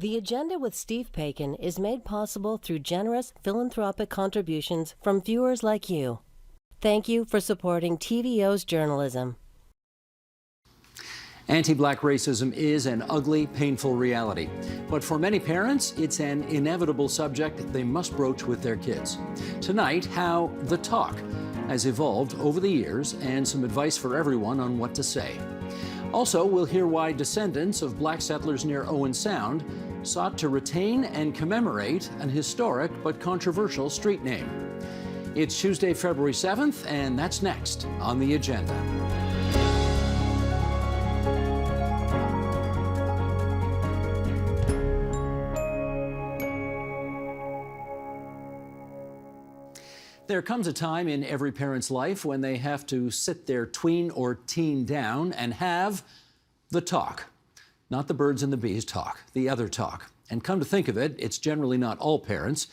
The Agenda with Steve Paikin is made possible through generous philanthropic contributions from viewers like you. Thank you for supporting TVO's journalism. Anti-black racism is an ugly, painful reality. But for many parents, it's an inevitable subject they must broach with their kids. Tonight, how the talk has evolved over the years and some advice for everyone on what to say. Also, we'll hear why descendants of black settlers near Owen Sound sought to retain and commemorate an historic but controversial street name. It's Tuesday, February 7th, and that's next on The Agenda. There comes a time in every parent's life when they have to sit their tween or teen down and have the talk. Not the birds and the bees talk, the other talk. And come to think of it, it's generally not all parents.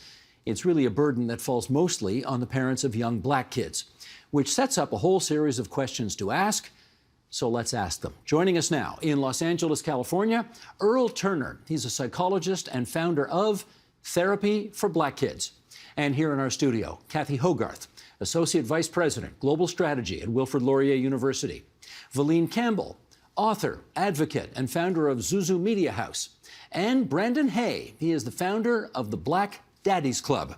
It's really a burden that falls mostly on the parents of young black kids, which sets up a whole series of questions to ask. So let's ask them. Joining us now in Los Angeles, California, Earl Turner. He's a psychologist and founder of Therapy for Black Kids. And here in our studio, Kathy Hogarth, Associate Vice President, Global Strategy at Wilfrid Laurier University. Valine Campbell, author, advocate, and founder of Zuzu Media House. And Brandon Hay, he is the founder of the Black Daddies Club.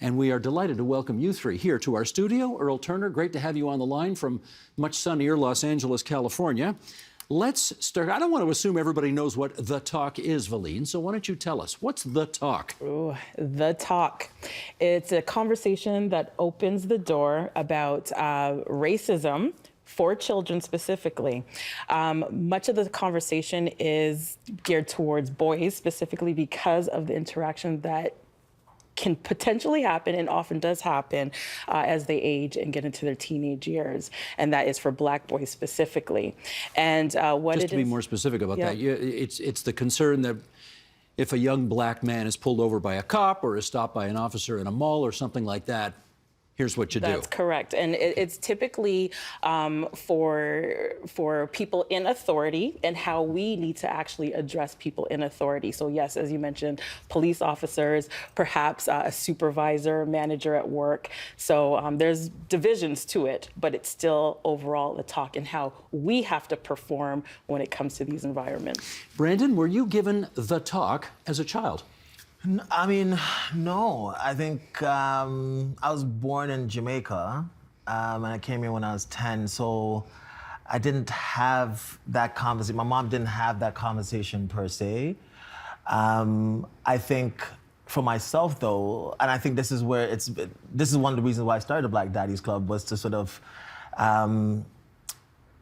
And we are delighted to welcome you three here to our studio. Earl Turner, great to have you on the line from much sunnier Los Angeles, California. Let's start. I don't want to assume everybody knows what the talk is, Valine, so why don't you tell us, what's the talk? Ooh, the talk. It's a conversation that opens the door about racism for children specifically. Much of the conversation is geared towards boys specifically because of the interaction that can potentially happen and often does happen as they age and get into their teenage years. And that is for black boys specifically. And what Just to be more specific about that, it's the concern that if a young black man is pulled over by a cop or is stopped by an officer in a mall or something like that, here's what you do. That's correct. And it's typically for people in authority and how we need to actually address people in authority. So yes, as you mentioned, police officers, perhaps a supervisor, manager at work. So there's divisions to it, but it's still overall the talk and how we have to perform when it comes to these environments. Brandon, were you given the talk as a child? I mean, no. I think I was born in Jamaica, and I came here when I was 10, so I didn't have that conversation. My mom didn't have that conversation per se. I think for myself, though, and I think this is where this is one of the reasons why I started the Black Daddies Club, was to sort of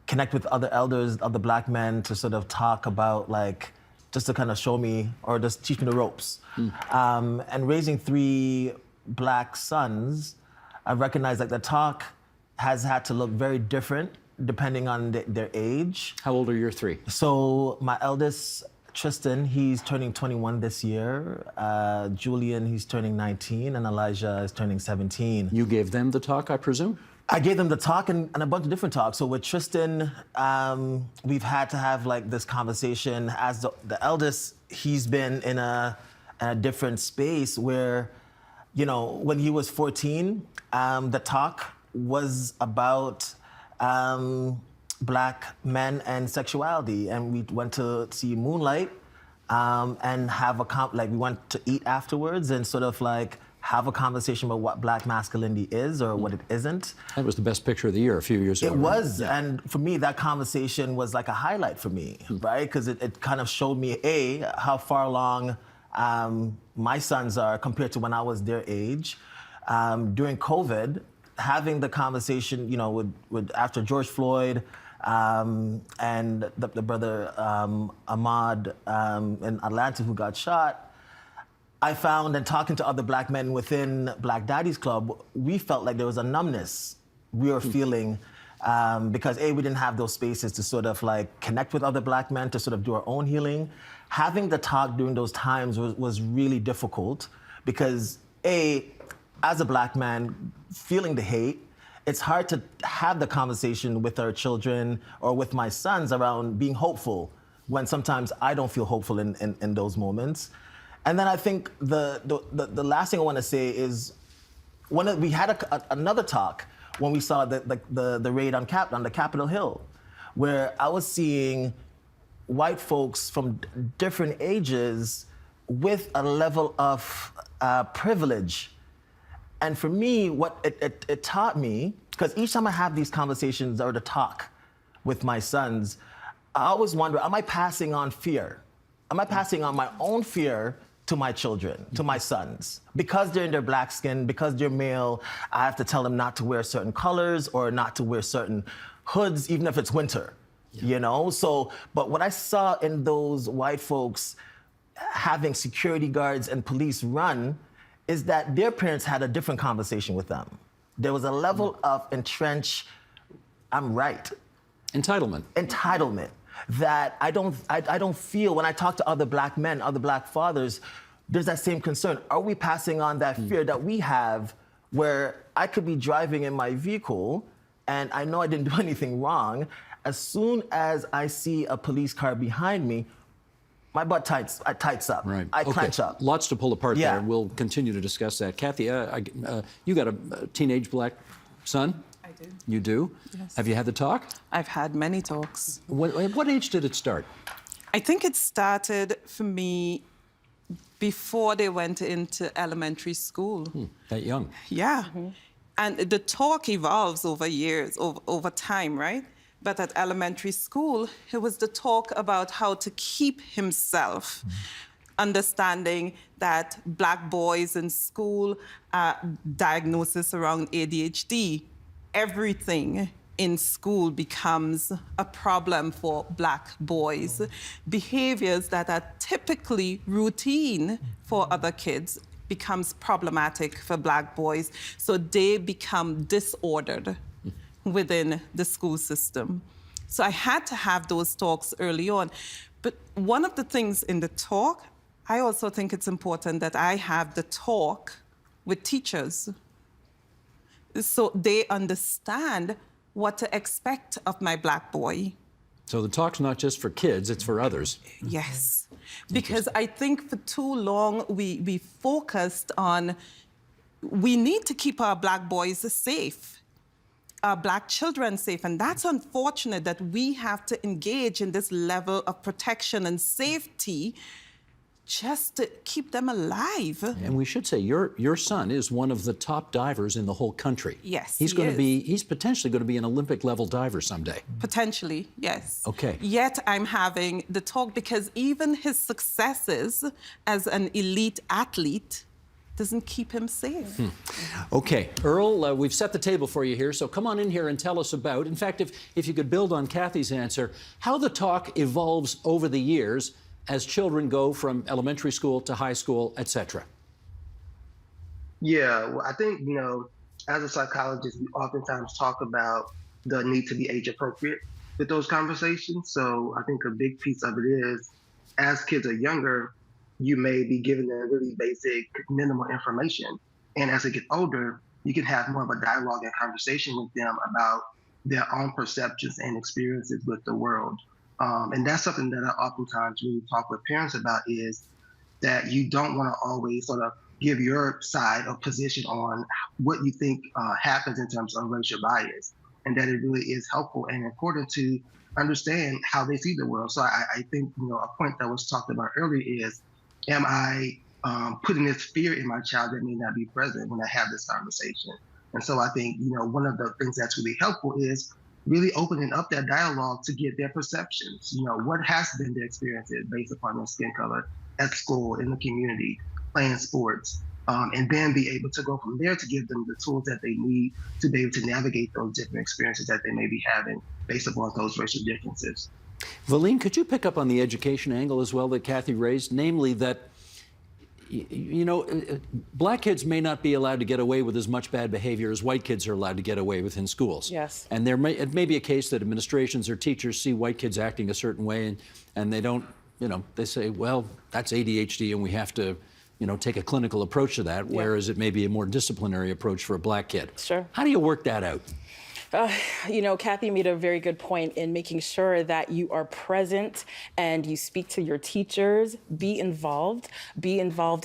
connect with other elders, other black men, to sort of talk about, like, just to kind of show me or just teach me the ropes. And raising three black sons, I recognize that the talk has had to look very different depending on their age. How old are your three? So my eldest, Tristan, he's turning 21 this year. Julian, he's turning 19, and Elijah is turning 17. You gave them the talk, I presume? I gave them the talk and a bunch of different talks. So with Tristan, we've had to have like this conversation. As the eldest, he's been in a different space where, you know, when he was 14, the talk was about black men and sexuality. And we went to see Moonlight and have we went to eat afterwards and sort of like have a conversation about what black masculinity is or what it isn't. That was the best picture of the year a few years ago. It was, and for me, that conversation was like a highlight for me, right? Because it kind of showed me, A, how far along my sons are compared to when I was their age. During COVID, having the conversation, you know, with after George Floyd and the brother Ahmaud in Atlanta who got shot, I found, and talking to other black men within Black Daddies Club, we felt like there was a numbness we were feeling because A, we didn't have those spaces to sort of like connect with other black men, to sort of do our own healing. Having the talk during those times was really difficult because A, as a black man, feeling the hate, it's hard to have the conversation with our children or with my sons around being hopeful, when sometimes I don't feel hopeful in those moments. And then I think the last thing I want to say is, we had another talk when we saw the raid on the Capitol Hill, where I was seeing white folks from different ages with a level of privilege. And for me, what it taught me, because each time I have these conversations or the talk with my sons, I always wonder, am I passing on fear? Am I passing on my own fear to my children, to my sons? Because they're in their black skin, because they're male, I have to tell them not to wear certain colors or not to wear certain hoods, even if it's winter, you know? So, but what I saw in those white folks having security guards and police run is that their parents had a different conversation with them. There was a level of entrenched, I'm right. Entitlement. That I don't feel when I talk to other black men, other black fathers, there's that same concern. Are we passing on that fear that we have, where I could be driving in my vehicle and I know I didn't do anything wrong. As soon as I see a police car behind me, my butt tights up. Right. I clench up. Lots to pull apart there. We'll continue to discuss that. Kathy, you got a teenage black son? I do. You do? Yes. Have you had the talk? I've had many talks. What age did it start? I think it started for me before they went into elementary school. That young? Yeah. And the talk evolves over years, over time, right? But at elementary school, it was the talk about how to keep himself, understanding that black boys in school, diagnosis around ADHD, everything in school becomes a problem for black boys. Behaviors that are typically routine for other kids becomes problematic for black boys. So they become disordered within the school system. So I had to have those talks early on. But one of the things in the talk, I also think it's important that I have the talk with teachers so they understand what to expect of my black boy. So the talk's not just for kids, it's for others. Yes, because I think for too long we focused on, we need to keep our black boys safe, our black children safe, and that's unfortunate that we have to engage in this level of protection and safety just to keep them alive. And we should say your son is one of the top divers in the whole country. Yes, he's potentially going to be an Olympic level diver someday. Potentially, yes. Okay. Yet I'm having the talk because even his successes as an elite athlete doesn't keep him safe. Okay, Earl, we've set the table for you here, so come on in here and tell us about, in fact, if you could build on Kathy's answer, how the talk evolves over the years as children go from elementary school to high school, etc. Yeah, well, I think, as a psychologist, we oftentimes talk about the need to be age appropriate with those conversations. So I think a big piece of it is, as kids are younger, you may be giving them really basic, minimal information. And as they get older, you can have more of a dialogue and conversation with them about their own perceptions and experiences with the world. And that's something that I oftentimes really talk with parents about, is that you don't want to always sort of give your side or position on what you think happens in terms of racial bias, and that it really is helpful and important to understand how they see the world. So I think, a point that was talked about earlier is, am I putting this fear in my child that may not be present when I have this conversation? And so I think, one of the things that's really helpful is really opening up that dialogue to get their perceptions. What has been their experiences based upon their skin color at school, in the community, playing sports, and then be able to go from there to give them the tools that they need to be able to navigate those different experiences that they may be having based upon those racial differences. Valine, could you pick up on the education angle as well that Kathy raised, namely that black kids may not be allowed to get away with as much bad behavior as white kids are allowed to get away with in schools. Yes. And it may be a case that administrations or teachers see white kids acting a certain way and they don't, they say, well, that's ADHD and we have to, take a clinical approach to that, whereas it may be a more disciplinary approach for a black kid. Sure. How do you work that out? Kathy made a very good point in making sure that you are present and you speak to your teachers, be involved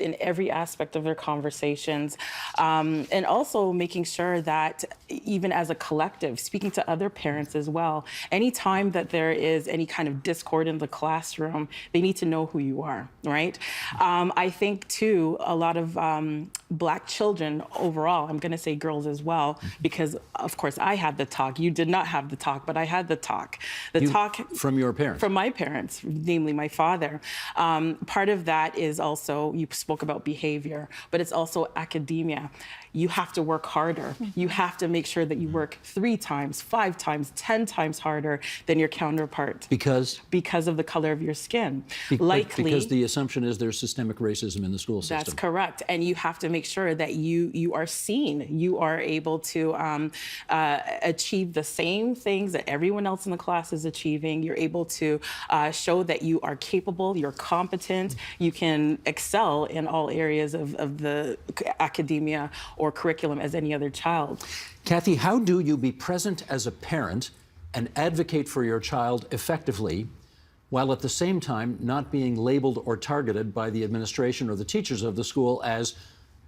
in every aspect of their conversations. And also making sure that even as a collective, speaking to other parents as well, anytime that there is any kind of discord in the classroom, they need to know who you are, right? I think too, a lot of Black children overall, I'm gonna say girls as well, because of course I had the talk. You did not have the talk, but I had the talk. From your parents? From my parents, namely my father. Part of that is also, you spoke about behavior, but it's also academia. You have to work harder. You have to make sure that you work 3 times, 5 times, 10 times harder than your counterpart. Because? Because of the color of your skin. Likely. Because the assumption is there's systemic racism in the school system. That's correct. And you have to make sure that you are seen. You are able to achieve the same things that everyone else in the class is achieving. You're able to show that you are capable, you're competent, you can excel in all areas of the academia or curriculum as any other child. Kathy, how do you be present as a parent and advocate for your child effectively while at the same time not being labeled or targeted by the administration or the teachers of the school as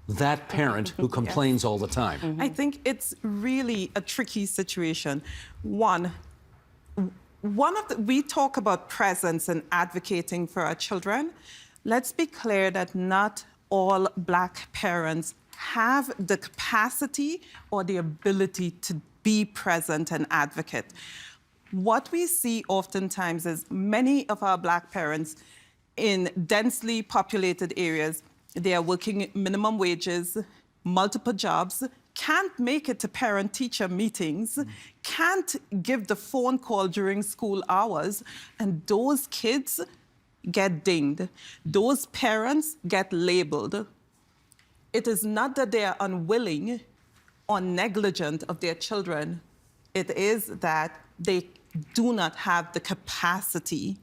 that parent who complains all the time? I think it's really a tricky situation. We talk about presence and advocating for our children. Let's be clear that not all Black parents have the capacity or the ability to be present and advocate. What we see oftentimes is many of our Black parents in densely populated areas, they are working minimum wages, multiple jobs, can't make it to parent-teacher meetings, can't give the phone call during school hours, and those kids get dinged. Those parents get labeled. It is not that they are unwilling or negligent of their children. It is that they do not have the capacity.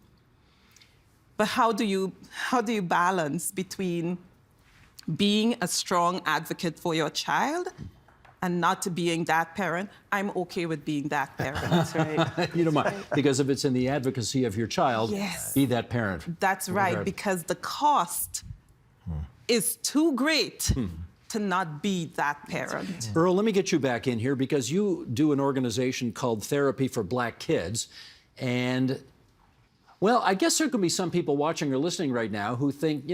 But how do you balance between being a strong advocate for your child and not being that parent? I'm okay with being that parent. That's right. You don't mind, because if it's in the advocacy of your child, Yes. be that parent. That's right, because the cost is too great to not be that parent. Earl, let me get you back in here because you do an organization called Therapy for Black Kids. And, well, I guess there could be some people watching or listening right now who think,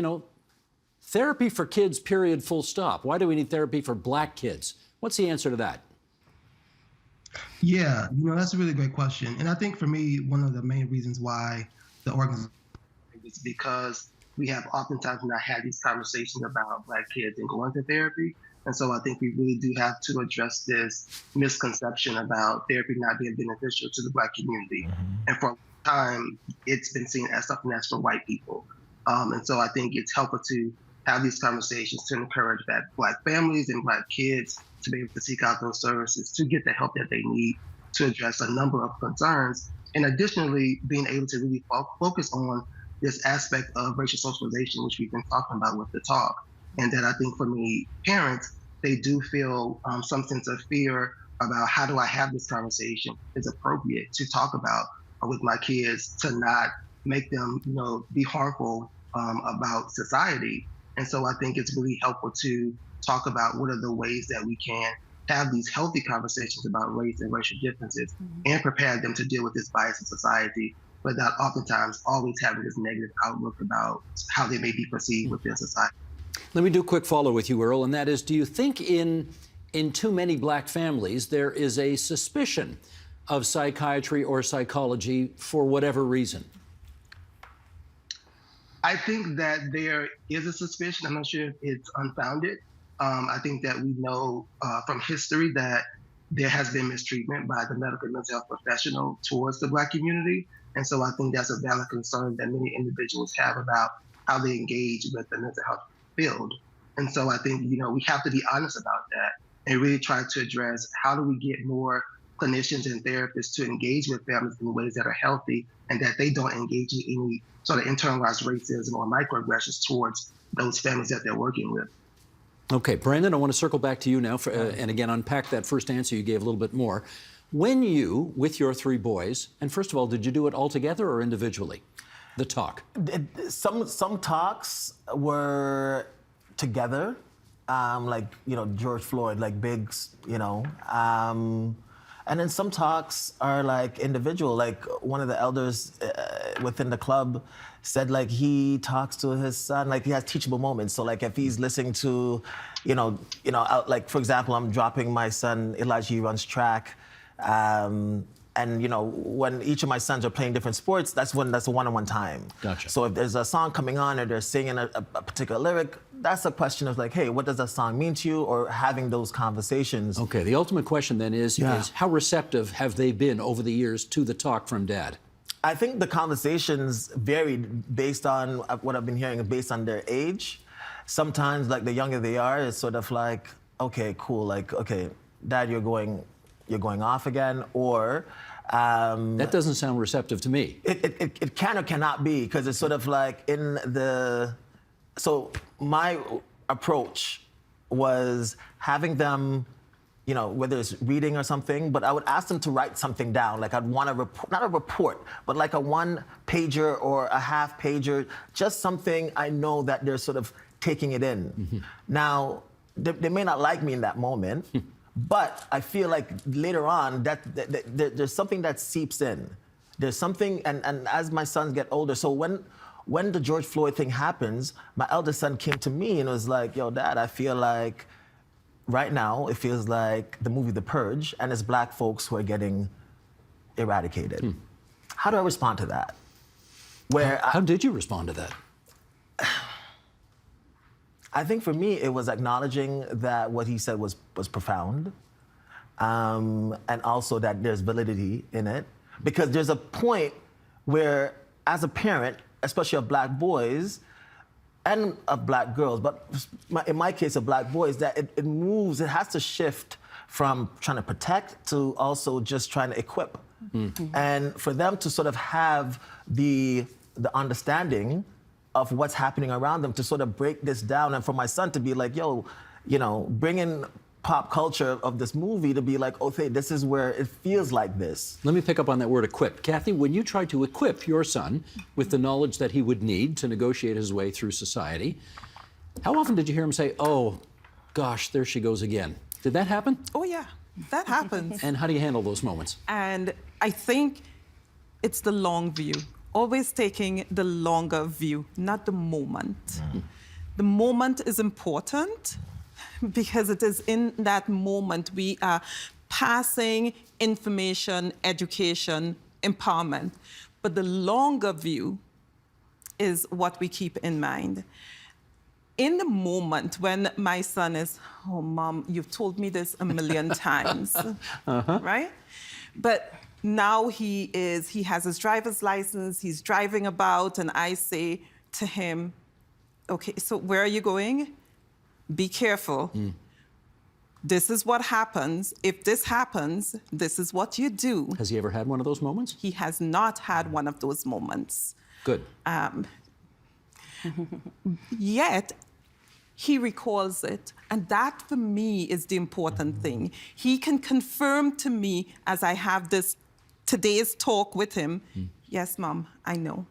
therapy for kids, period, full stop. Why do we need therapy for Black kids? What's the answer to that? Yeah, that's a really great question. And I think for me, one of the main reasons why the organization is because we have oftentimes not had these conversations about Black kids and going to therapy. And so I think we really do have to address this misconception about therapy not being beneficial to the Black community. And for a long time, it's been seen as something that's for white people. And so I think it's helpful to have these conversations to encourage that Black families and Black kids to be able to seek out those services to get the help that they need to address a number of concerns. And additionally, being able to really focus on this aspect of racial socialization, which we've been talking about with the talk. And that I think for me, parents, they do feel some sense of fear about how do I have this conversation is appropriate to talk about with my kids to not make them, be harmful about society. And so I think it's really helpful to talk about what are the ways that we can have these healthy conversations about race and racial differences and prepare them to deal with this bias in society without oftentimes always having this negative outlook about how they may be perceived within society. Let me do a quick follow with you, Earl, and that is, do you think in too many Black families there is a suspicion of psychiatry or psychology for whatever reason? I think that there is a suspicion. I'm not sure if it's unfounded. I think that we know from history that there has been mistreatment by the medical and mental health professional towards the Black community. And so I think that's a valid concern that many individuals have about how they engage with the mental health field. And so I think, we have to be honest about that and really try to address how do we get more clinicians and therapists to engage with families in ways that are healthy and that they don't engage in any sort of internalized racism or microaggressions towards those families that they're working with. Okay, Brandon, I want to circle back to you now and again unpack that first answer you gave a little bit more. When you, with your 3 boys, and first of all, did you do it all together or individually? The talk. Some talks were together, like, you know, George Floyd, like big, you know. And then some talks are like individual. Like one of the elders within the club said like he talks to his son, like he has teachable moments. So like if he's listening to, like for example, I'm dropping my son, Elijah, he runs track. And you know, when each of my sons are playing different sports, that's a one-on-one time. Gotcha. So if there's a song coming on or they're singing a particular lyric, that's a question of like, hey, what does that song mean to you? Or having those conversations. Okay, the ultimate question then is how receptive have they been over the years to the talk from Dad? I think the conversations varied based on what I've been hearing, based on their age. Sometimes, like the younger they are, it's sort of like, okay, cool, like, okay, Dad, you're going off again, or that doesn't sound receptive to me. It can or cannot be, because it's sort of like so my approach was having them, you know, whether it's reading or something, but I would ask them to write something down. Like I'd want a report, not a report, but like a 1-pager or a half-pager, just something I know that they're sort of taking it in. Mm-hmm. Now, they may not like me in that moment, but I feel like later on that there's something that seeps in. There's something, and as my sons get older, so when the George Floyd thing happens, my eldest son came to me and was like, yo, Dad, I feel like right now it feels like the movie The Purge, and it's black folks who are getting eradicated. How do I respond to that? How did you respond to that? I think for me, it was acknowledging that what he said was profound, and also that there's validity in it. Because there's a point where, as a parent, especially of black boys, and of black girls, but in my case of black boys, that it moves, it has to shift from trying to protect to also just trying to equip. Mm-hmm. And for them to sort of have the understanding of what's happening around them, to sort of break this down, and for my son to be like, yo, you know, bring in pop culture of this movie to be like, okay, this is where it feels like this. Let me pick up on that word equip. Kathy, when you tried to equip your son with the knowledge that he would need to negotiate his way through society, how often did you hear him say, oh, gosh, there she goes again? Did that happen? Oh, yeah, that happens. And how do you handle those moments? And I think it's the long view. Always taking the longer view, not the moment. Mm-hmm. The moment is important because it is in that moment we are passing information, education, empowerment. But the longer view is what we keep in mind. In the moment when my son is, oh, Mom, you've told me this a million times, right? But now he has his driver's license, he's driving about, and I say to him, okay, so where are you going? Be careful. This is what happens. If this happens, this is what you do. Has he ever had one of those moments? He has not had one of those moments. Good. Yet, he recalls it. And that, for me, is the important thing. He can confirm to me, as I have today's talk with him, yes, Mom, I know.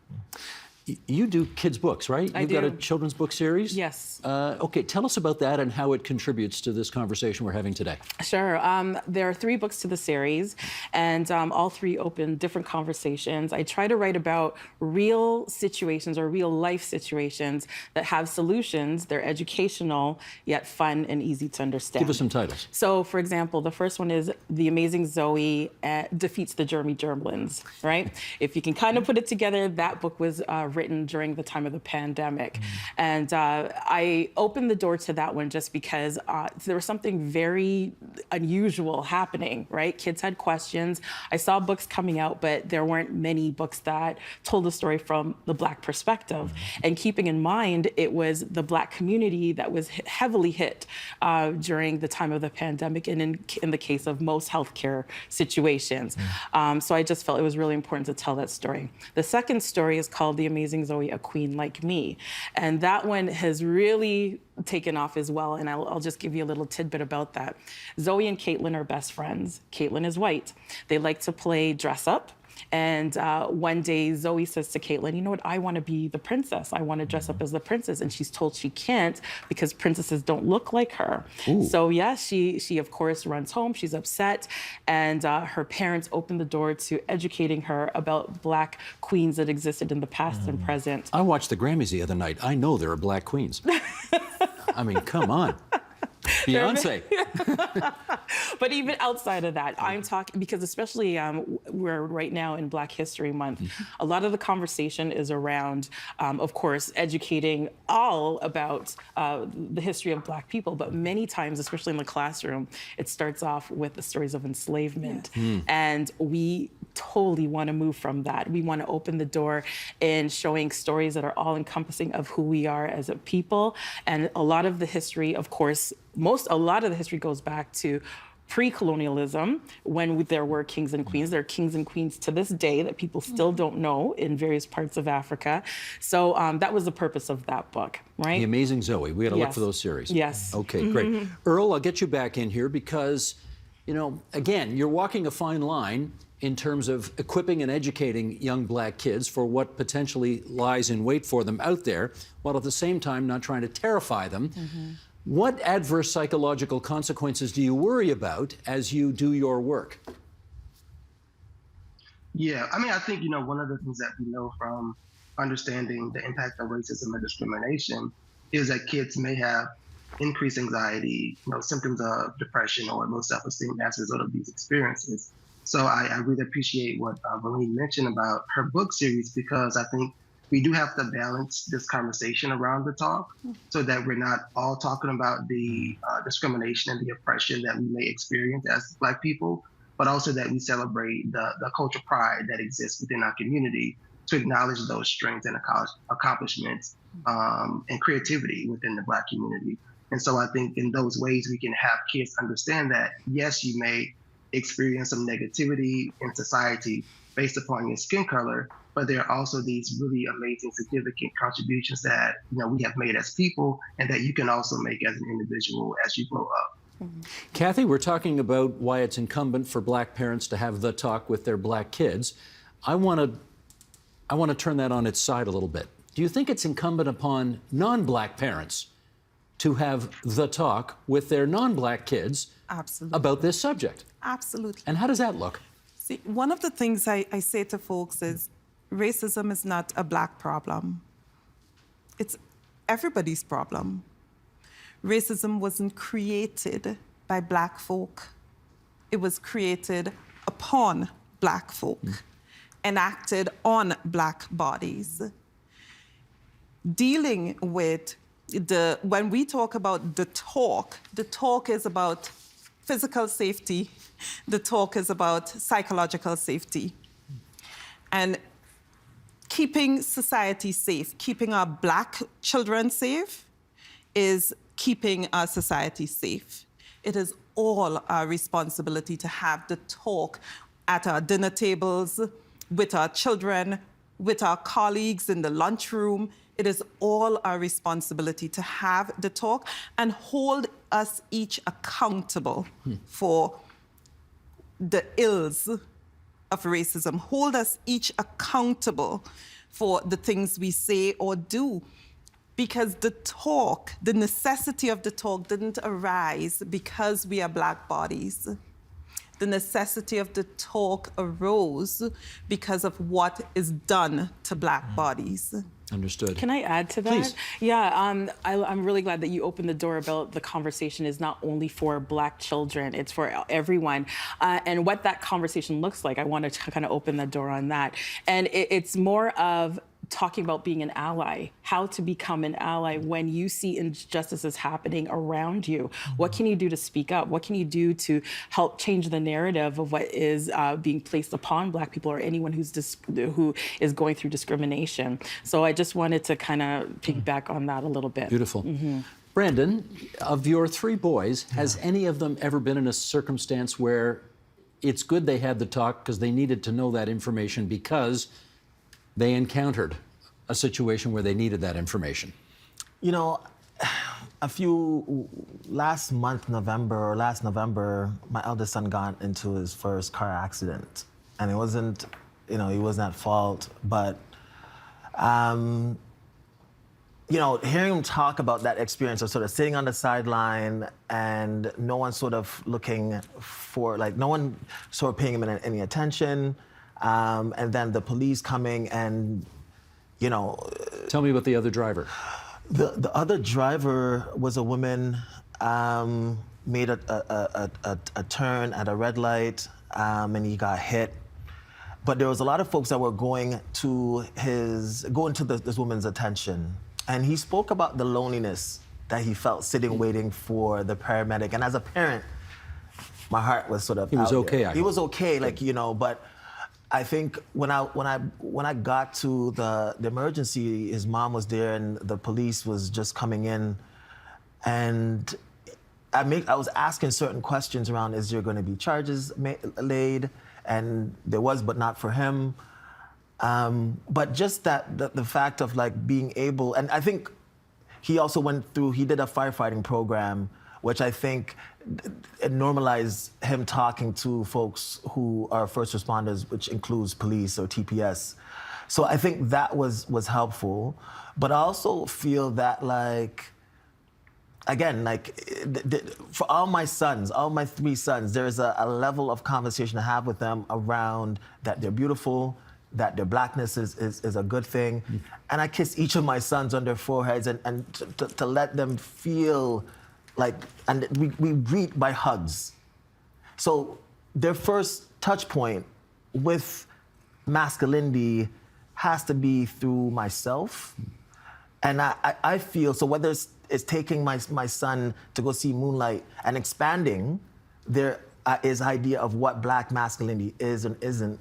You do kids' books, right? You've got a children's book series? Yes. Okay, tell us about that and how it contributes to this conversation we're having today. Sure. There are 3 books to the series, and all 3 open different conversations. I try to write about real situations or real life situations that have solutions. They're educational, yet fun and easy to understand. Give us some titles. So, for example, the first one is The Amazing Zoe Defeats the Germy Germlins, right? If you can kind of put it together, that book was written during the time of the pandemic. And I opened the door to that one just because there was something very unusual happening, right? Kids had questions. I saw books coming out, but there weren't many books that told the story from the Black perspective. And keeping in mind, it was the Black community that was heavily hit during the time of the pandemic, and in the case of most healthcare situations. So I just felt it was really important to tell that story. The second story is called The Amazing amazing Zoe a queen like me? And that one has really taken off as well. And I'll just give you a little tidbit about that. Zoe and Caitlin are best friends. Caitlin is white. They like to play dress up. And one day Zoe says to Caitlin, you know what, I want to be the princess. I want to dress up as the princess. And she's told she can't because princesses don't look like her. Ooh. So yeah, she of course runs home. She's upset. And her parents open the door to educating her about Black queens that existed in the past and present. I watched the Grammys the other night. I know there are Black queens. I mean, come on. Beyonce. But even outside of that, I'm talking, because especially we're right now in Black History Month, a lot of the conversation is around, of course, educating all about the history of Black people, but many times, especially in the classroom, it starts off with the stories of enslavement. And we totally want to move from that. We want to open the door in showing stories that are all encompassing of who we are as a people. And a lot of the history, of course, a lot of the history goes back to pre-colonialism, when there were kings and queens. There are kings and queens to this day that people still don't know in various parts of Africa. So that was the purpose of that book, right? The Amazing Zoe. We got to look for those series. Yes. Okay, great. Earl, I'll get you back in here because, you know, again, you're walking a fine line in terms of equipping and educating young Black kids for what potentially lies in wait for them out there, while at the same time not trying to terrify them. What adverse psychological consequences do you worry about as you do your work? Yeah, I mean, I think, one of the things that we know from understanding the impact of racism and discrimination is that kids may have increased anxiety, symptoms of depression or low self-esteem as a result of these experiences. So I really appreciate what Valine mentioned about her book series, because I think we do have to balance this conversation around the talk so that we're not all talking about the discrimination and the oppression that we may experience as Black people, but also that we celebrate the cultural pride that exists within our community to acknowledge those strengths and accomplishments and creativity within the Black community. And so I think in those ways we can have kids understand that, yes, you may experience some negativity in society based upon your skin color, but there are also these really amazing, significant contributions that we have made as people, and that you can also make as an individual as you grow up. Kathy, we're talking about why it's incumbent for Black parents to have the talk with their Black kids. I want to turn that on its side a little bit. Do you think it's incumbent upon non-Black parents to have the talk with their non-Black kids about this subject? Absolutely. And how does that look? See, one of the things I say to folks is racism is not a Black problem. It's everybody's problem. Racism wasn't created by Black folk. It was created upon Black folk, enacted on Black bodies. Dealing with when we talk about the talk is about physical safety, the talk is about psychological safety. And keeping society safe, keeping our Black children safe, is keeping our society safe. It is all our responsibility to have the talk at our dinner tables, with our children, with our colleagues in the lunchroom. It is all our responsibility to have the talk and hold us each accountable for the ills of racism. Hold us each accountable for the things we say or do. Because the talk, the necessity of the talk didn't arise because we are Black bodies. The necessity of the talk arose because of what is done to Black bodies. Understood. Can I add to that? Please. Yeah, I'm really glad that you opened the door about the conversation is not only for Black children, it's for everyone. And what that conversation looks like, I want to kind of open the door on that. And it's more of talking about being an ally, how to become an ally when you see injustices happening around you. What can you do to speak up? What can you do to help change the narrative of what is being placed upon Black people or anyone who is going through discrimination? So I just wanted to kind of piggyback on that a little bit. Beautiful. Brandon, of your three boys, has any of them ever been in a circumstance where it's good they had the talk because they needed to know that information because they encountered a situation where they needed that information? You know, last November, my eldest son got into his first car accident. And it wasn't, he wasn't at fault, but, hearing him talk about that experience of sort of sitting on the sideline and no one sort of looking for, no one sort of paying him any attention, and then the police coming and, Tell me about the other driver. The other driver was a woman, made a turn at a red light, and he got hit. But there was a lot of folks that were going to this woman's attention. And he spoke about the loneliness that he felt sitting waiting for the paramedic. And as a parent, my heart was sort of He was out okay, there. He was okay, but I think when I got to the emergency, his mom was there and the police was just coming in, and I was asking certain questions around, is there going to be charges laid? And there was, but not for him. But just the fact of being able, and I think he also he did a firefighting program, which I think it normalized him talking to folks who are first responders, which includes police or TPS. So I think that was helpful. But I also feel that for all my 3 sons, there's a level of conversation to have with them around that they're beautiful, that their blackness is a good thing. Mm-hmm. And I kiss each of my sons on their foreheads and to let them feel and we greet by hugs. So their first touch point with masculinity has to be through myself. And I feel, so whether it's taking my son to go see Moonlight and expanding his idea of what black masculinity is and isn't,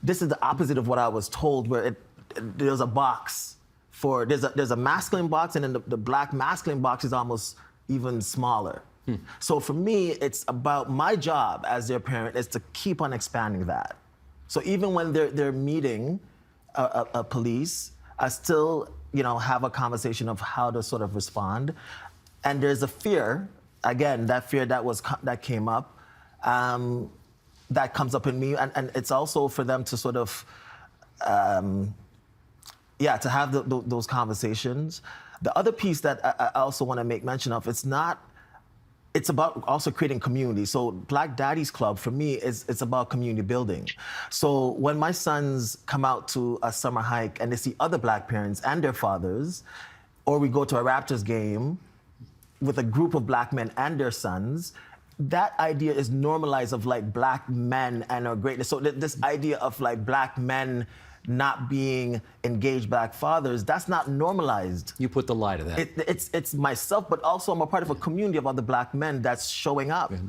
this is the opposite of what I was told, where there's a box there's a masculine box, and then the black masculine box is almost even smaller. So for me, it's about my job as their parent is to keep on expanding that. So even when they're meeting a police, I still have a conversation of how to sort of respond. And there's a fear, again, that fear that came up, that comes up in me, and it's also for them to sort of, to have those conversations. The other piece that I also want to make mention of, it's about also creating community. So Black Daddies Club, for me, it's about community building. So when my sons come out to a summer hike and they see other Black parents and their fathers, or we go to a Raptors game with a group of Black men and their sons, that idea is normalized of Black men and our greatness. So this idea of Black men not being engaged Black fathers, that's not normalized. You put the lie to that. It's myself, but also I'm a part of a community of other Black men that's showing up. Yeah.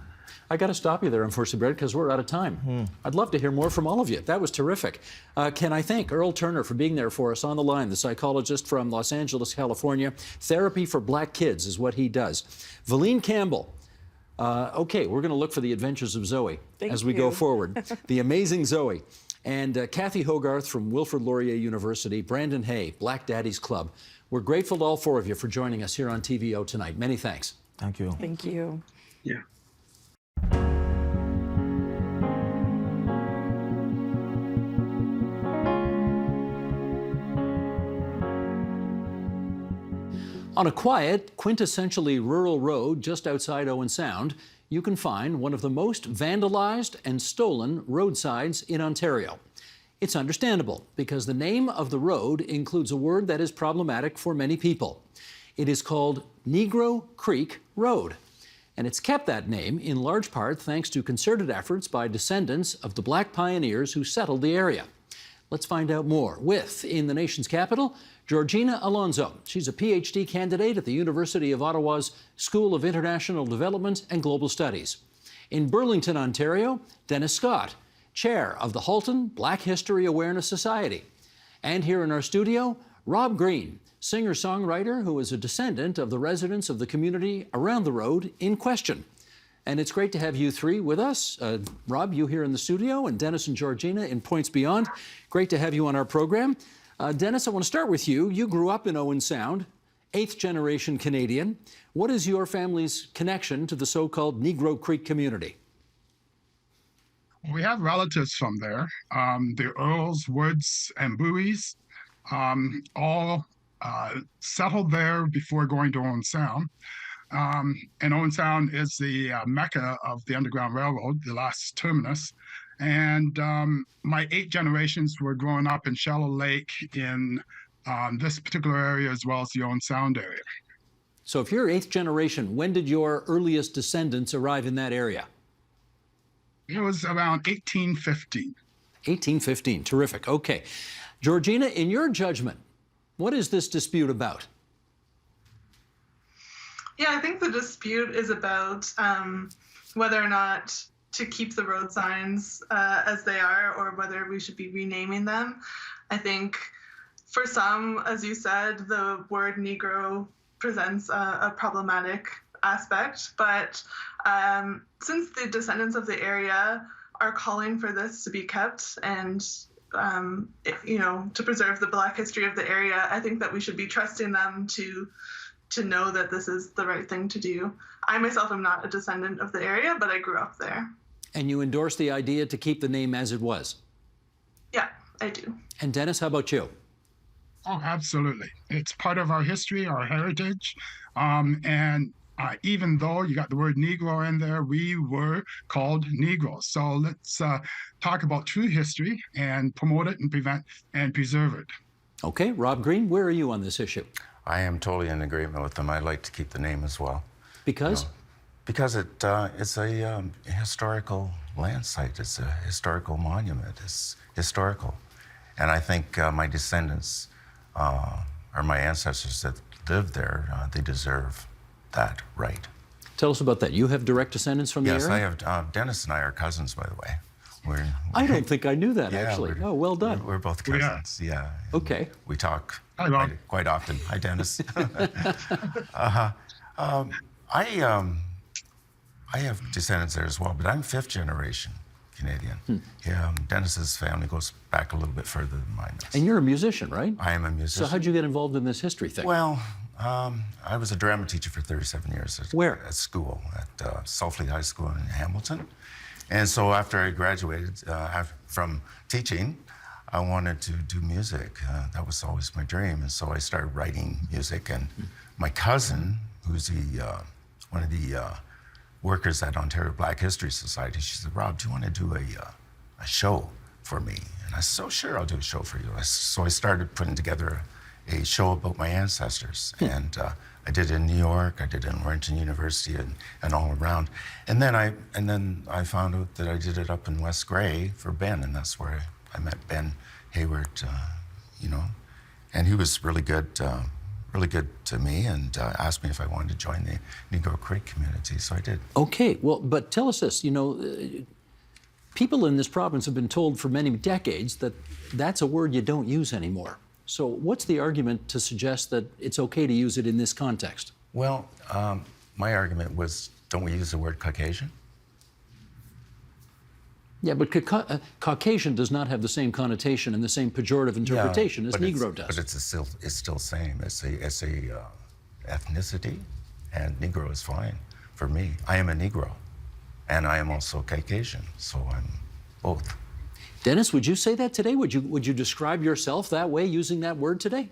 I got to stop you there, unfortunately, Brett, because we're out of time. I'd love to hear more from all of you. That was terrific. Can I thank Earl Turner for being there for us on the line, the psychologist from Los Angeles, California. Therapy for Black kids is what he does. Valine Campbell. Okay, we're going to look for the adventures of Zoe as we go forward. The amazing Zoe. And Kathy Hogarth from Wilfrid Laurier University, Brandon Hay, Black Daddies Club. We're grateful to all 4 of you for joining us here on TVO tonight. Many thanks. Thank you. Thank you. Yeah. On a quiet, quintessentially rural road just outside Owen Sound, you can find one of the most vandalized and stolen roadsides in Ontario. It's understandable because the name of the road includes a word that is problematic for many people. It is called Negro Creek Road, and it's kept that name in large part thanks to concerted efforts by descendants of the Black pioneers who settled the area. Let's find out more with, in the nation's capital, Georgina Alonso. She's a PhD candidate at the University of Ottawa's School of International Development and Global Studies. In Burlington, Ontario, Dennis Scott, chair of the Halton Black History Awareness Society. And here in our studio, Rob Green, singer-songwriter who is a descendant of the residents of the community around the road in question. And it's great to have you 3 with us. Rob, you here in the studio, and Dennis and Georgina in Points Beyond. Great to have you on our program. Dennis, I want to start with you. You grew up in Owen Sound, eighth-generation Canadian. What is your family's connection to the so-called Negro Creek community? We have relatives from there. The Earls, Woods, and Bowies all settled there before going to Owen Sound. And Owen Sound is the mecca of the Underground Railroad, the last terminus. And my 8 generations were growing up in Shallow Lake in this particular area, as well as the Owen Sound area. So if you're eighth generation, when did your earliest descendants arrive in that area? It was around 1815. 1815, terrific. Okay. Georgina, in your judgment, what is this dispute about? Yeah, I think the dispute is about whether or not to keep the road signs as they are, or whether we should be renaming them. I think for some, as you said, the word Negro presents a problematic aspect, but since the descendants of the area are calling for this to be kept and to preserve the Black history of the area, I think that we should be trusting them to know that this is the right thing to do. I myself am not a descendant of the area, but I grew up there. And you endorse the idea to keep the name as it was? Yeah, I do. And Dennis, how about you? Oh, absolutely. It's part of our history, our heritage. And even though you got the word Negro in there, we were called Negroes. So let's talk about true history and promote it and prevent and preserve it. Okay, Rob Green, where are you on this issue? I am totally in agreement with them. I'd like to keep the name as well. Because? Because it's a historical land site. It's a historical monument. It's historical. And I think my descendants, or my ancestors that lived there, they deserve that right. Tell us about that. You have direct descendants from the area? Yes, I have. Dennis and I are cousins, by the way. I don't think I knew that, actually. Oh, well done. We're both cousins, yeah. Okay. We talk Hi, quite often. Hi, Dennis. I have descendants there as well, but I'm 5th generation Canadian. Yeah, Dennis's family goes back a little bit further than mine does. And you're a musician, right? I am a musician. So how'd you get involved in this history thing? Well, I was a drama teacher for 37 years. Where? At school, at Southfleet High School in Hamilton. And so after I graduated from teaching, I wanted to do music. That was always my dream. And so I started writing music. And my cousin, who's one of the workers at Ontario Black History Society, she said, "Rob, do you want to do a show for me?" And I said, "Oh, sure, I'll do a show for you." So I started putting together a show about my ancestors. And I did it in New York, I did it in Warrington University, and all around. And then I found out that I did it up in West Grey for Ben, and that's where I met Ben Hayward, and he was really good to me, and asked me if I wanted to join the Negro Creek community, so I did. Okay, well, but tell us this, people in this province have been told for many decades that that's a word you don't use anymore. So what's the argument to suggest that it's okay to use it in this context? Well, my argument was, don't we use the word Caucasian? Yeah, but Caucasian does not have the same connotation and the same pejorative interpretation as Negro does. But it's still same. It's a ethnicity, and Negro is fine for me. I am a Negro, and I am also Caucasian, so I'm both. Dennis, would you say that today? Would you describe yourself that way, using that word today?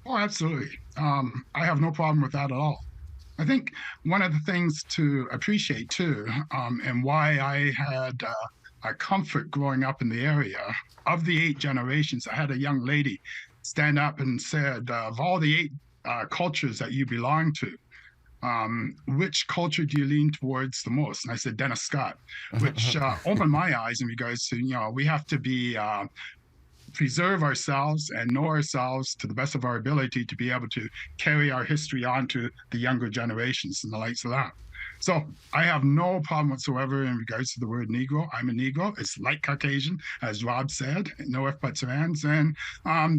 Oh, absolutely. I have no problem with that at all. I think one of the things to appreciate too, and why I had a comfort growing up in the area, of the 8 generations, I had a young lady stand up and said, of all the 8 cultures that you belong to, which culture do you lean towards the most? And I said, Dennis Scott, which opened my eyes in regards to, we have to be preserve ourselves and know ourselves to the best of our ability to be able to carry our history on to the younger generations and the likes of that. So I have no problem whatsoever in regards to the word Negro. I'm a Negro. It's like Caucasian, as Rob said, no ifs, buts, or ands. And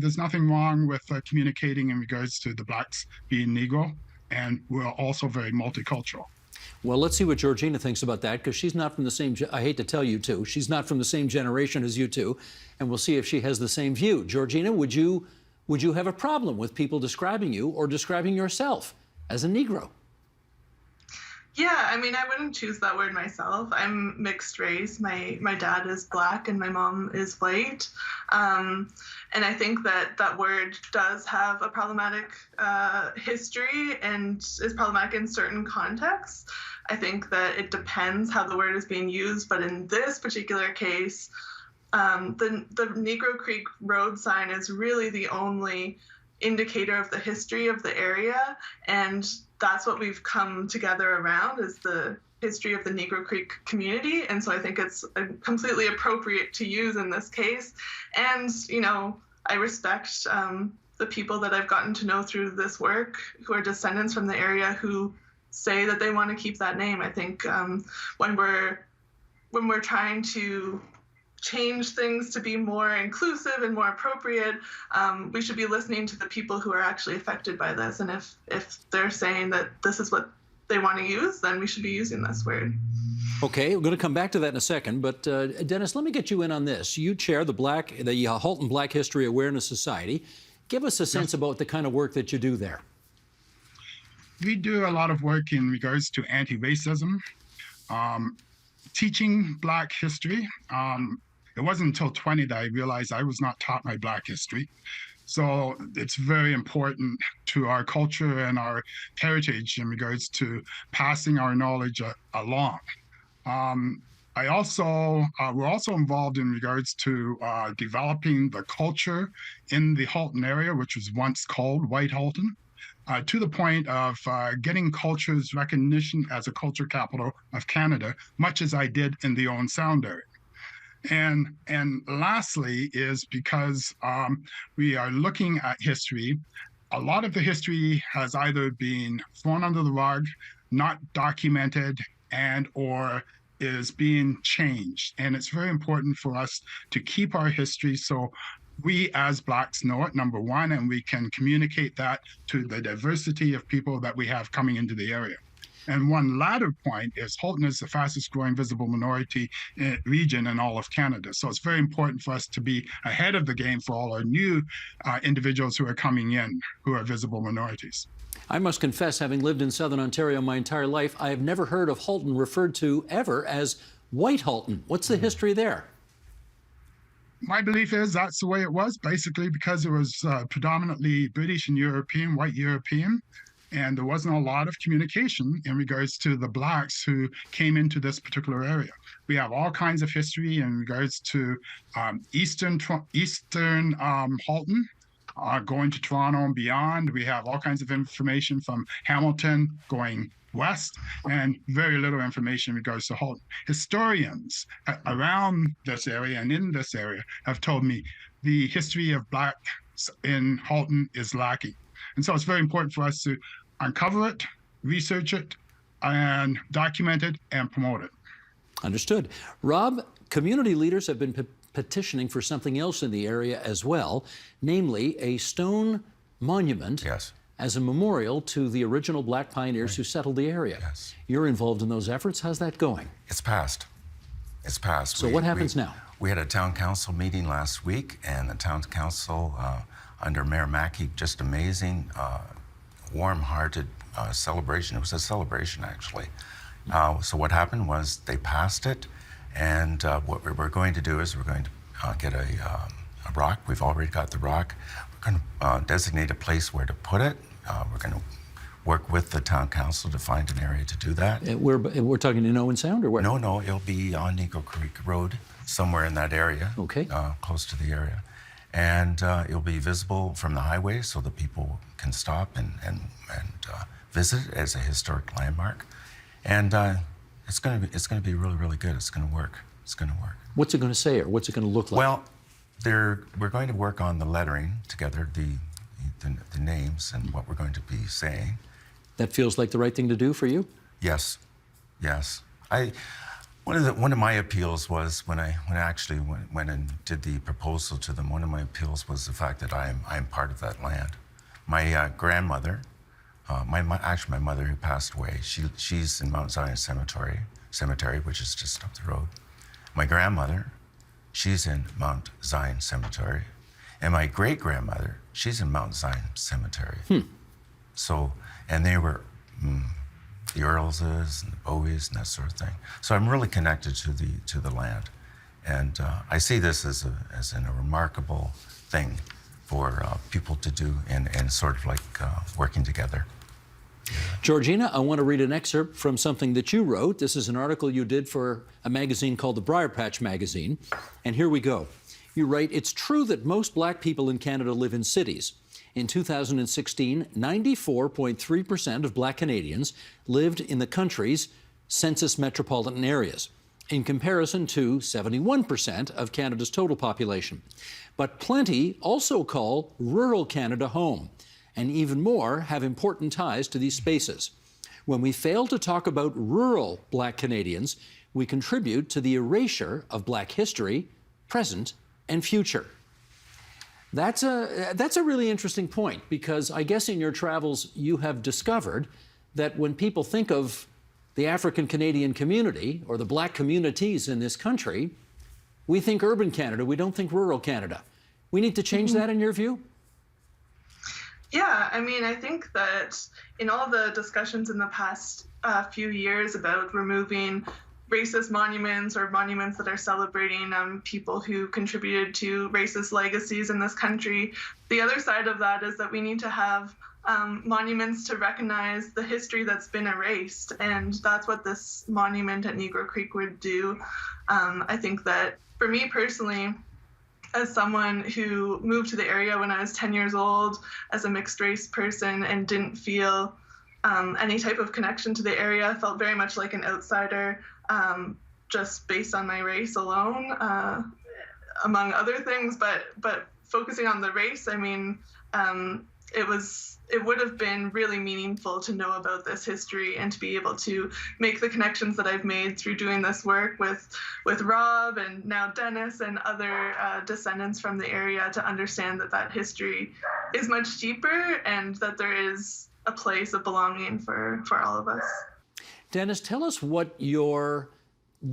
there's nothing wrong with communicating in regards to the Blacks being Negro. And we're also very multicultural. Well, let's see what Georgina thinks about that, because she's not from the same, I hate to tell you two, she's not from the same generation as you two, and we'll see if she has the same view. Georgina, would you have a problem with people describing you or describing yourself as a Negro? Yeah, I mean, I wouldn't choose that word myself. I'm mixed race. My dad is Black and my mom is white. And I think that word does have a problematic history and is problematic in certain contexts. I think that it depends how the word is being used, but in this particular case, the Negro Creek Road sign is really the only indicator of the history of the area, and that's what we've come together around, is the history of the Negro Creek community. And so I think it's completely appropriate to use in this case. And, you know, I respect the people that I've gotten to know through this work who are descendants from the area who say that they want to keep that name. I think when we're trying to change things to be more inclusive and more appropriate, we should be listening to the people who are actually affected by this. And if they're saying that this is what they want to use, then we should be using this word. Okay, we're going to come back to that in a second, but Dennis, let me get you in on this. You chair the Halton Black History Awareness Society. Give us a sense about the kind of work that you do there. We do a lot of work in regards to anti-racism, teaching Black history. It wasn't until 20 that I realized I was not taught my Black history. So it's very important to our culture and our heritage in regards to passing our knowledge along. We're also involved in regards to developing the culture in the Halton area, which was once called White Halton, to the point of getting culture's recognition as a culture capital of Canada, much as I did in the Owen Sound area. And lastly is because we are looking at history. A lot of the history has either been thrown under the rug, not documented, and or is being changed. And it's very important for us to keep our history so we as Blacks know it, number one, and we can communicate that to the diversity of people that we have coming into the area. And one latter point is Halton is the fastest growing visible minority region in all of Canada. So it's very important for us to be ahead of the game for all our new individuals who are coming in who are visible minorities. I must confess, having lived in Southern Ontario my entire life, I have never heard of Halton referred to ever as White Halton. What's the history there? My belief is that's the way it was, basically because it was predominantly British and European, white European. And there wasn't a lot of communication in regards to the Blacks who came into this particular area. We have all kinds of history in regards to Eastern Halton, going to Toronto and beyond. We have all kinds of information from Hamilton going west, and very little information in regards to Halton. Historians around this area and in this area have told me the history of Blacks in Halton is lacking. And so it's very important for us to uncover it, research it, and document it and promote it. Understood. Rob, community leaders have been petitioning for something else in the area as well, namely a stone monument as a memorial to the original Black pioneers who settled the area. Yes. You're involved in those efforts. How's that going? It's passed. It's passed. So what happens now? We had a town council meeting last week, and the town council under Mayor Mackey, just amazing, warm-hearted celebration. It was a celebration, actually. So what happened was they passed it, and what we're going to do is we're going to get a rock. We've already got the rock. We're going to designate a place where to put it. We're going to work with the town council to find an area to do that. We're talking in Owen Sound, or where? No, it'll be on Negro Creek Road, somewhere in that area. Okay. Close to the area. And it'll be visible from the highway so that people can stop and visit it as a historic landmark. And it's going to be really, really good. It's going to work. It's going to work. What's it going to say, or what's it going to look like? Well, we're going to work on the lettering together, the names and what we're going to be saying. That feels like the right thing to do for you? Yes. One of my appeals was when I actually went and did the proposal to them. One of my appeals was the fact that I am part of that land. My grandmother Actually, my mother who passed away, she's in Mount Zion Cemetery, which is just up the road. My grandmother, she's in Mount Zion Cemetery. And my great-grandmother, she's in Mount Zion Cemetery. So, and they were the Earlses and the Bowies and that sort of thing. So I'm really connected to the land. And I see this as a remarkable thing for people to do and sort of like working together. Georgina, I want to read an excerpt from something that you wrote. This is an article you did for a magazine called the Briar Patch Magazine. And here we go. You write, "It's true that most black people in Canada live in cities. In 2016, 94.3% of black Canadians lived in the country's census metropolitan areas, in comparison to 71% of Canada's total population. But plenty also call rural Canada home, and even more have important ties to these spaces. When we fail to talk about rural black Canadians, we contribute to the erasure of black history, present, and future." That's a really interesting point, because I guess in your travels you have discovered that when people think of the African Canadian community or the black communities in this country, we think urban Canada, we don't think rural Canada. We need to change that in your view? Yeah, I mean, I think that in all the discussions in the past few years about removing racist monuments or monuments that are celebrating people who contributed to racist legacies in this country, the other side of that is that we need to have monuments to recognize the history that's been erased, and that's what this monument at Negro Creek would do. I think that for me personally, as someone who moved to the area when I was 10 years old as a mixed race person and didn't feel any type of connection to the area, felt very much like an outsider just based on my race alone, among other things. But focusing on the race, I mean, it would have been really meaningful to know about this history and to be able to make the connections that I've made through doing this work with Rob and now Dennis and other descendants from the area, to understand that that history is much deeper and that there is a place of belonging for all of us. Dennis, tell us what your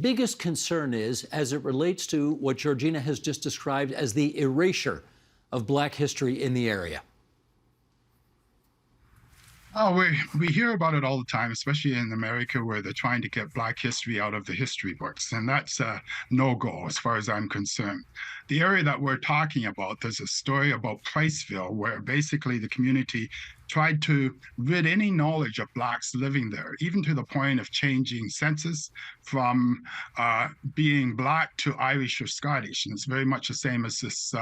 biggest concern is as it relates to what Georgina has just described as the erasure of black history in the area. Oh, we hear about it all the time, especially in America, where they're trying to get black history out of the history books. And that's a no-go as far as I'm concerned. The area that we're talking about, there's a story about Priceville, where basically the community tried to rid any knowledge of blacks living there, even to the point of changing census from being black to Irish or Scottish. And it's very much the same as this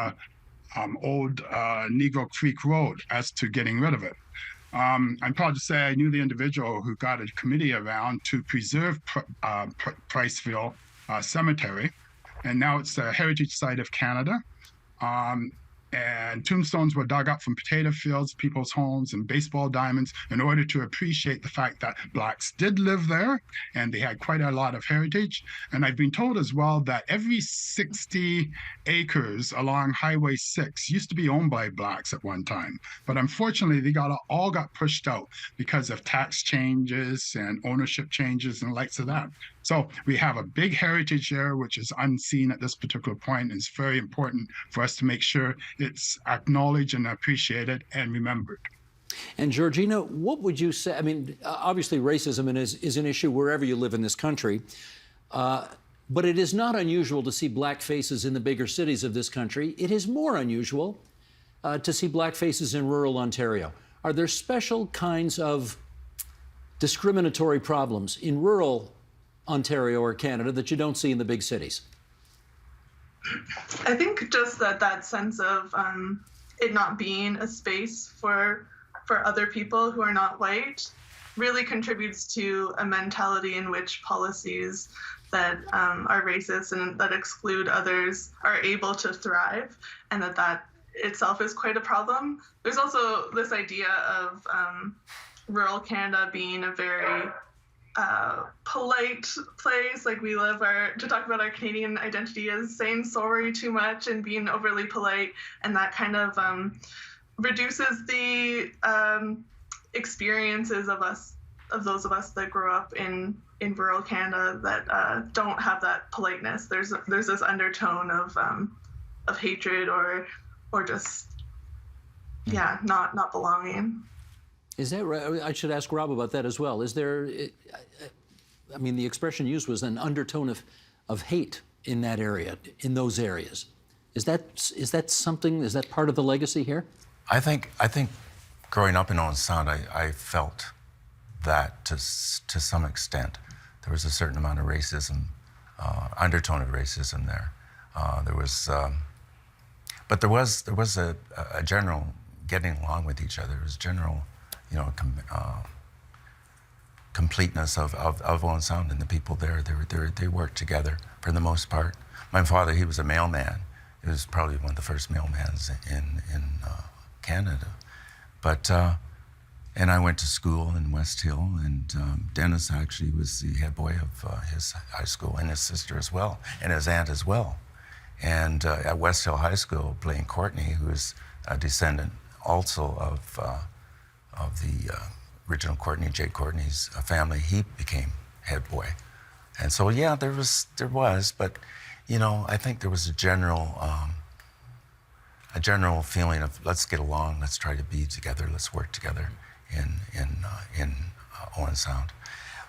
old Negro Creek Road as to getting rid of it. I'm proud to say I knew the individual who got a committee around to preserve Priceville Cemetery, and now it's a heritage site of Canada. And tombstones were dug up from potato fields, people's homes, and baseball diamonds in order to appreciate the fact that blacks did live there and they had quite a lot of heritage. And I've been told as well that every 60 acres along Highway 6 used to be owned by blacks at one time. But unfortunately, they all got pushed out because of tax changes and ownership changes and the likes of that. So we have a big heritage there, which is unseen at this particular point. And it's very important for us to make sure it's acknowledged and appreciated and remembered. And Georgina, what would you say? I mean, obviously racism is an issue wherever you live in this country, but it is not unusual to see black faces in the bigger cities of this country. It is more unusual to see black faces in rural Ontario. Are there special kinds of discriminatory problems in rural Ontario or Canada that you don't see in the big cities? I think just that sense of it not being a space for other people who are not white really contributes to a mentality in which policies that are racist and that exclude others are able to thrive, and that itself is quite a problem. There's also this idea of rural Canada being a very polite place. Like, we live to talk about our Canadian identity as saying sorry too much and being overly polite, and that kind of reduces the experiences of those of us that grew up in rural Canada that don't have that politeness. There's this undertone of hatred or just not belonging. Is that right? I should ask Rob about that as well. Is there? I mean, the expression used was an undertone of hate in that area, in those areas. Is that something? Is that part of the legacy here? I think growing up in Owen Sound, I felt that to some extent. There was a certain amount of racism, undertone of racism there. But there was a general getting along with each other. There was general, completeness of Owen Sound and the people there. They worked together for the most part. My father, he was a mailman. He was probably one of the first mailmans in Canada. But and I went to school in West Hill, and Dennis actually was the head boy of his high school, and his sister as well, and his aunt as well. And at West Hill High School, Blaine Courtney, who is a descendant also of the original Courtney, Jake Courtney's family, he became head boy. And so, yeah, there was, but, I think there was a general feeling of let's get along, let's try to be together, let's work together in Owen Sound.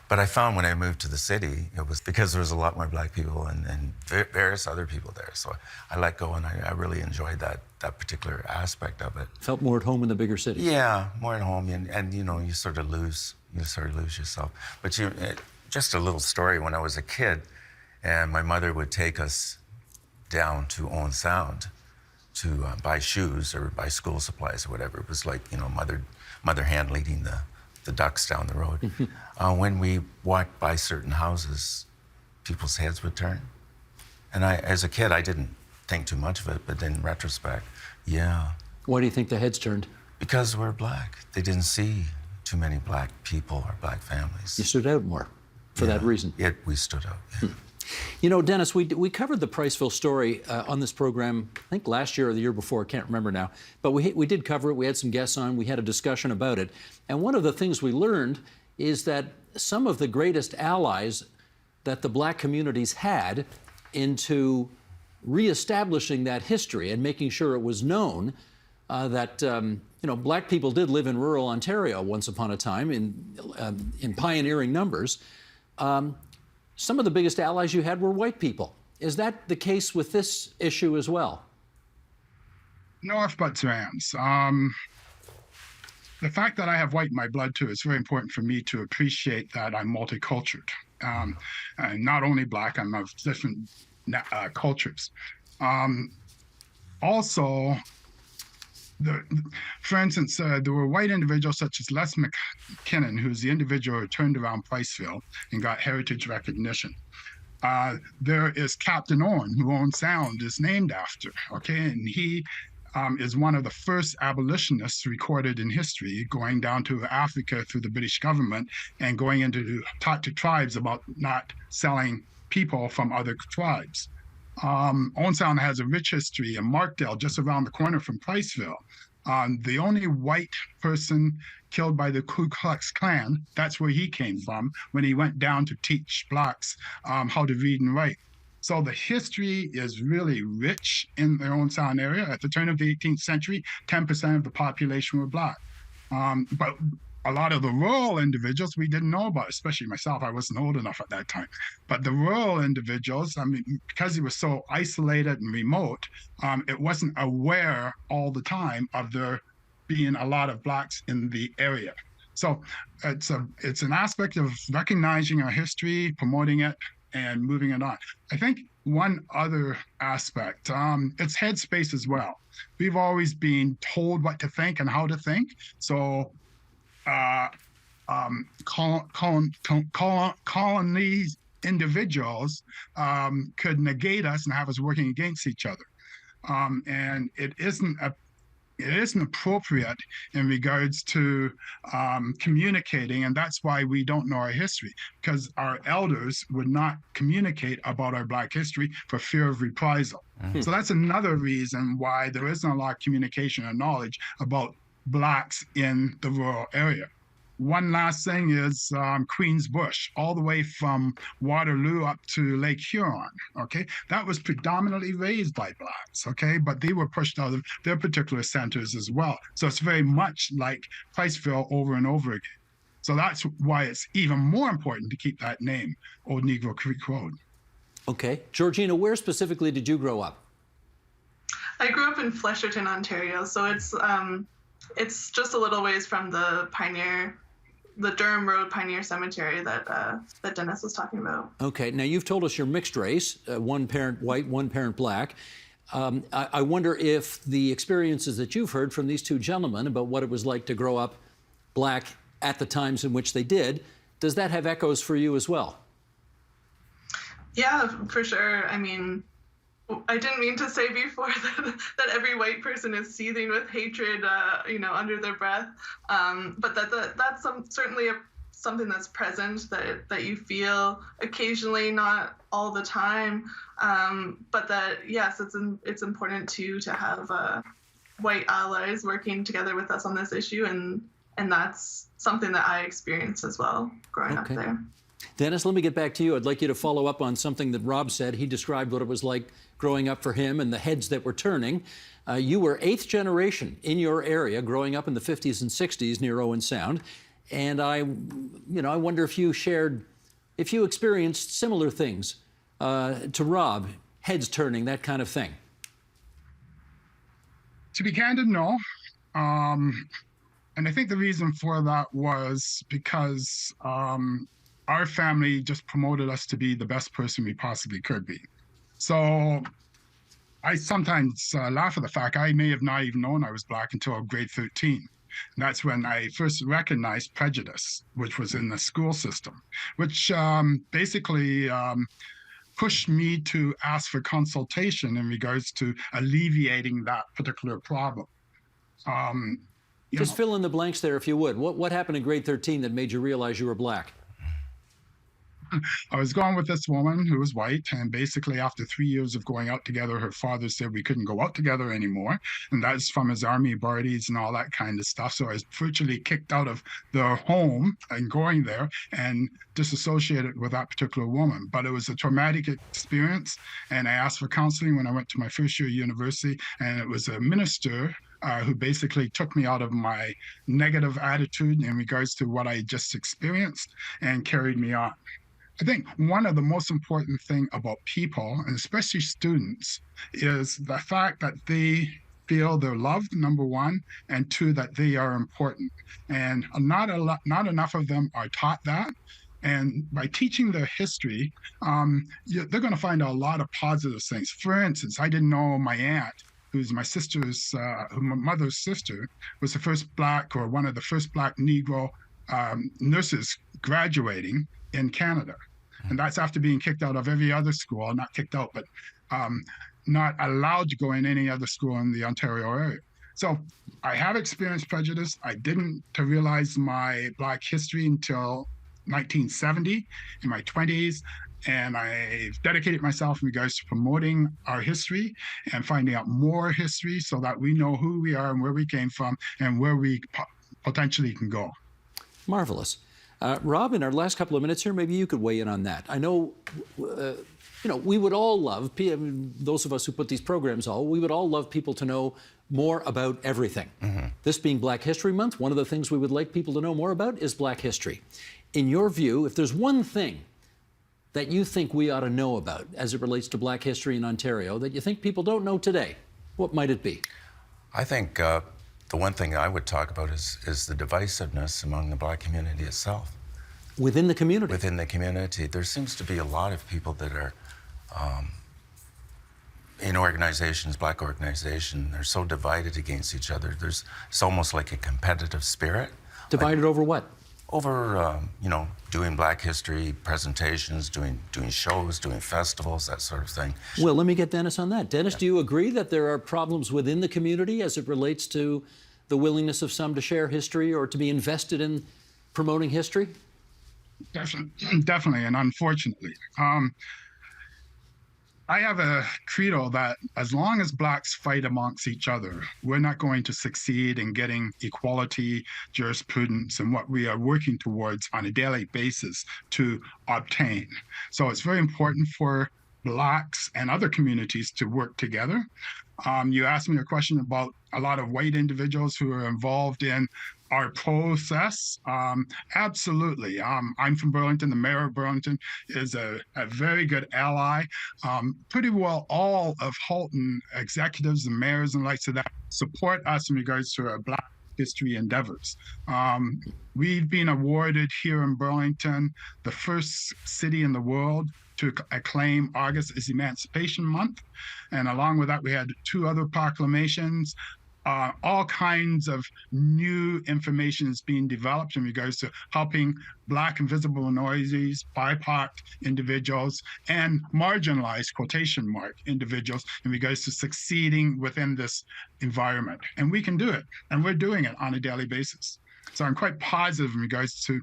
But I found when I moved to the city, it was because there was a lot more Black people and various other people there. So I let go, and I really enjoyed that particular aspect of it. Felt more at home in the bigger city. Yeah, more at home, and you sort of lose yourself. But just a little story. When I was a kid, and my mother would take us down to Owen Sound to buy shoes or buy school supplies or whatever. It was like mother hand leading the ducks down the road. When we walked by certain houses, people's heads would turn. And as a kid, I didn't think too much of it, but in retrospect, yeah. Why do you think the heads turned? Because we're Black. They didn't see too many Black people or Black families. You stood out more for that reason. We stood out, yeah. Dennis, we covered the Priceville story on this program, I think last year or the year before, I can't remember now. But we did cover it. We had some guests on. We had a discussion about it. And one of the things we learned is that some of the greatest allies that the Black communities had into reestablishing that history and making sure it was known that Black people did live in rural Ontario once upon a time in pioneering numbers. Some of the biggest allies you had were white people. Is that the case with this issue as well? No ifs, buts, or ands. The fact that I have white in my blood, too, is very important for me to appreciate that I'm multicultured. And not only Black, I'm of different cultures. Also, for instance, there were white individuals such as Les McKinnon, who's the individual who turned around Priceville and got heritage recognition. There is Captain Owen, who Owen Sound is named after, okay? And he is one of the first abolitionists recorded in history, going down to Africa through the British government and going into to talk to tribes about not selling people from other tribes. Owen Sound has a rich history in Markdale, just around the corner from Priceville. The only white person killed by the Ku Klux Klan, that's where he came from, when he went down to teach Blacks how to read and write. So the history is really rich in the Owen Sound area. At the turn of the 18th century, 10% of the population were Black. But a lot of the rural individuals we didn't know about, especially myself. I wasn't old enough at that time. But the rural individuals, because he was so isolated and remote, it wasn't aware all the time of there being a lot of Blacks in the area. So it's an aspect of recognizing our history, promoting it, and moving it on. I think one other aspect, it's headspace as well. We've always been told what to think and how to think. So calling these individuals could negate us and have us working against each other. And it isn't appropriate in regards to communicating, and that's why we don't know our history, because our elders would not communicate about our Black history for fear of reprisal. Mm-hmm. So that's another reason why there isn't a lot of communication or knowledge about Blacks in the rural area. one last thing is Queens Bush, all the way from Waterloo up to Lake Huron. Okay, that was predominantly raised by blacks. Okay, but they were pushed out of their particular centers as well. So it's very much like Priceville over and over again. So that's why it's even more important to keep that name, Old Negro Creek Road. Okay, Georgina, where specifically did you grow up? I grew up in Flesherton, Ontario, so it's just a little ways from the Durham Road Pioneer Cemetery that Dennis was talking about. Okay, now you've told us you're mixed race, one parent white, one parent black. I wonder if the experiences that you've heard from these two gentlemen about what it was like to grow up black at the times in which they did, does that have echoes for you as well? Yeah, for sure. I mean, I didn't mean to say before that every white person is seething with hatred, under their breath. But that's certainly something that's present that you feel occasionally, not all the time. But that yes, it's important to have white allies working together with us on this issue, and that's something that I experienced as well growing up there. Dennis, let me get back to you. I'd like you to follow up on something that Rob said. He described what it was like growing up for him and the heads that were turning. You were 8th generation in your area growing up in the 50s and 60s near Owen Sound. And I wonder if you experienced similar things to Rob, heads turning, that kind of thing. To be candid, no. And I think the reason for that was because our family just promoted us to be the best person we possibly could be. So I sometimes laugh at the fact I may have not even known I was black until grade 13. And that's when I first recognized prejudice, which was in the school system, which basically pushed me to ask for consultation in regards to alleviating that particular problem. Just fill in the blanks there, if you would. What happened in grade 13 that made you realize you were black? I was going with this woman who was white, and basically after 3 years of going out together, her father said we couldn't go out together anymore, and that's from his army parties and all that kind of stuff. So I was virtually kicked out of their home and going there and disassociated with that particular woman. But it was a traumatic experience, and I asked for counseling when I went to my first year of university, and it was a minister who basically took me out of my negative attitude in regards to what I just experienced and carried me on. I think one of the most important things about people, and especially students, is the fact that they feel they're loved, number one, and two, that they are important. And not enough of them are taught that. And by teaching their history, they're going to find a lot of positive things. For instance, I didn't know my aunt, who's my mother's sister, was the first black, or one of the first black Negro nurses graduating in Canada. And that's after being kicked out of every other school, not kicked out, but not allowed to go in any other school in the Ontario area. So I have experienced prejudice. I didn't realize my black history until 1970, in my 20s. And I dedicated myself in regards to promoting our history and finding out more history so that we know who we are and where we came from and where we potentially can go. Marvelous. Rob, in our last couple of minutes here, maybe you could weigh in on that. I know, we would all love, those of us who put these programs on, we would all love people to know more about everything. Mm-hmm. This being Black History Month, one of the things we would like people to know more about is Black history. In your view, if there's one thing that you think we ought to know about as it relates to Black history in Ontario that you think people don't know today, what might it be? I think the one thing I would talk about is the divisiveness among the Black community itself. Within the community? Within the community. There seems to be a lot of people that are in organizations, Black organizations, they're so divided against each other. It's almost like a competitive spirit. Divided over what? Over, doing Black history presentations, doing shows, doing festivals, that sort of thing. Well, let me get Dennis on that. Dennis, do you agree that there are problems within the community as it relates to the willingness of some to share history or to be invested in promoting history? Definitely, and unfortunately. I have a credo that as long as Blacks fight amongst each other, we're not going to succeed in getting equality, jurisprudence, and what we are working towards on a daily basis to obtain. So it's very important for Blacks and other communities to work together. You asked me a question about a lot of white individuals who are involved in our process. Absolutely. I'm from Burlington. The mayor of Burlington is a very good ally. Pretty well all of Halton executives and mayors and like that support us in regards to our Black history endeavors. We've been awarded here in Burlington the first city in the world to acclaim August as Emancipation Month. And along with that, we had 2 other proclamations. All kinds of new information is being developed in regards to helping Black and visible minorities, BIPOC individuals, and marginalized, quotation mark, individuals in regards to succeeding within this environment. And we can do it, and we're doing it on a daily basis. So I'm quite positive in regards to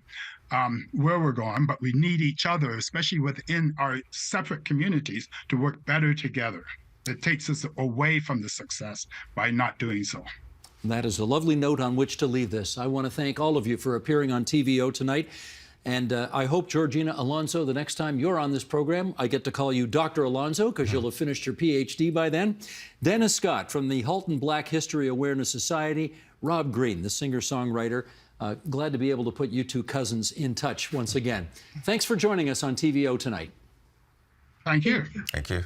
where we're going, but we need each other, especially within our separate communities, to work better together. It takes us away from the success by not doing so. That is a lovely note on which to leave this. I want to thank all of you for appearing on TVO tonight. And I hope, Georgina Alonso, the next time you're on this program, I get to call you Dr. Alonso because you'll have finished your PhD by then. Dennis Scott from the Halton Black History Awareness Society. Rob Green, the singer-songwriter. Glad to be able to put you 2 cousins in touch once again. Thanks for joining us on TVO tonight. Thank you. Thank you.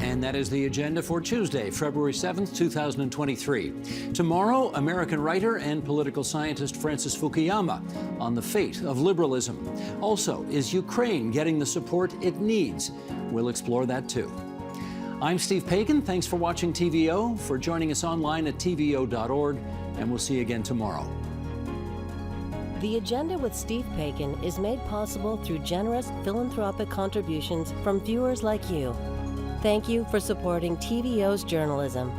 And that is the agenda for Tuesday, February 7th, 2023. Tomorrow, American writer and political scientist Francis Fukuyama on the fate of liberalism. Also, is Ukraine getting the support it needs? We'll explore that too. I'm Steve Paikin. Thanks for watching TVO, for joining us online at tvo.org, and we'll see you again tomorrow. The Agenda with Steve Paikin is made possible through generous philanthropic contributions from viewers like you. Thank you for supporting TVO's journalism.